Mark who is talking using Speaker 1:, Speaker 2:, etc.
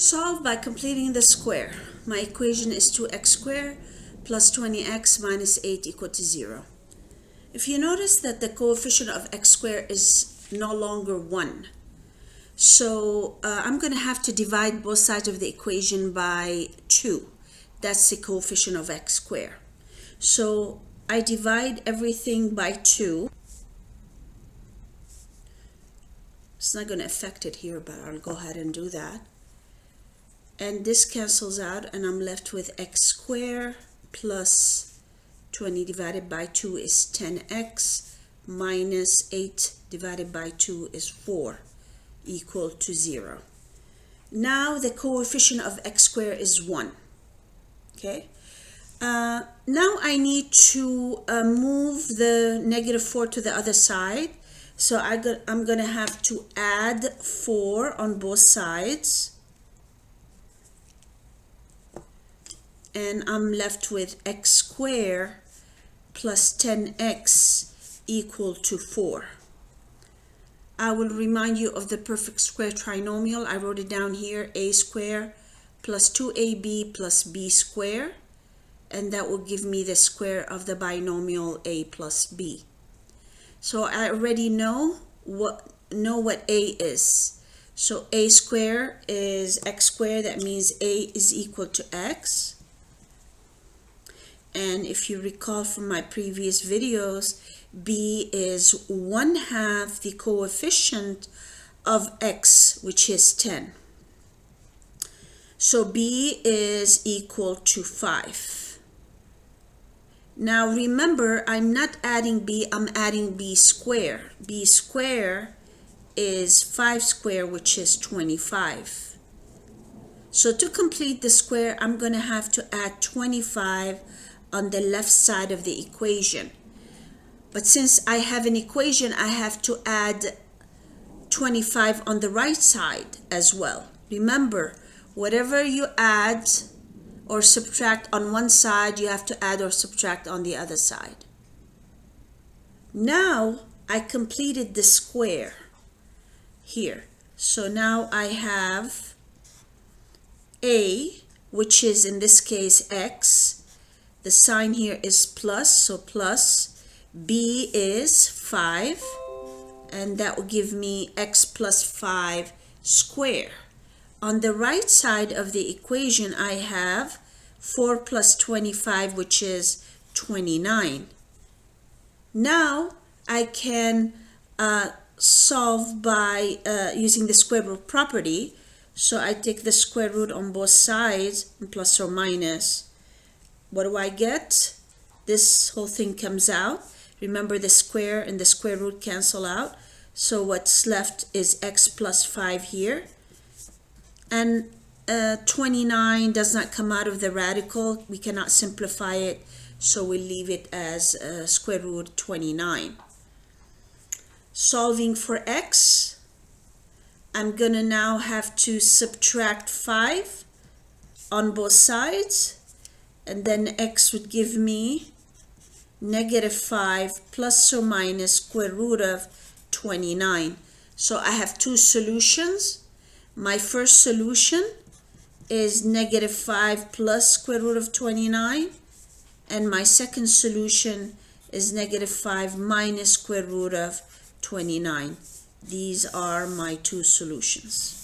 Speaker 1: Solve by completing the square. My equation is 2x squared plus 20x minus 8 equal to 0. If you notice that the coefficient of x squared is no longer 1, so I'm going to have to divide both sides of the equation by 2. That's the coefficient of x squared. So I divide everything by 2. It's not going to affect it here, but I'll go ahead and do that. And this cancels out, and I'm left with x squared plus 20 divided by 2 is 10x minus 8 divided by 2 is 4 equal to 0. Now the coefficient of x squared is 1. Okay. Now I need to move the negative 4 to the other side. So I'm going to have to add 4 on both sides. And I'm left with x squared plus 10x equal to 4. I will remind you of the perfect square trinomial. I wrote it down here, a squared plus 2ab plus b squared, and that will give me the square of the binomial a plus b. So I already know what a is. So a squared is x squared. That means a is equal to x. And if you recall from my previous videos, b is 1/2 the coefficient of x, which is 10. So b is equal to 5. Now remember, I'm not adding b, I'm adding b squared. B squared is 5 squared, which is 25. So to complete the square, I'm going to have to add 25 on the left side of the equation. But since I have an equation, I have to add 25 on the right side as well. Remember, whatever you add or subtract on one side, you have to add or subtract on the other side. Now I completed the square here. So now I have a, which is in this case x. The sign here is plus, so plus. B is 5, and that will give me x plus 5 squared. On the right side of the equation, I have 4 plus 25, which is 29. Now I can solve by using the square root property. So I take the square root on both sides, plus or minus. What do I get? This whole thing comes out. Remember, the square and the square root cancel out. So what's left is x plus 5 here. And 29 does not come out of the radical. We cannot simplify it, so we'll leave it as square root 29. Solving for x, I'm going to now have to subtract 5 on both sides. And then x would give me negative 5 plus or minus square root of 29. So I have two solutions. My first solution is negative 5 plus square root of 29. And my second solution is negative 5 minus square root of 29. These are my two solutions.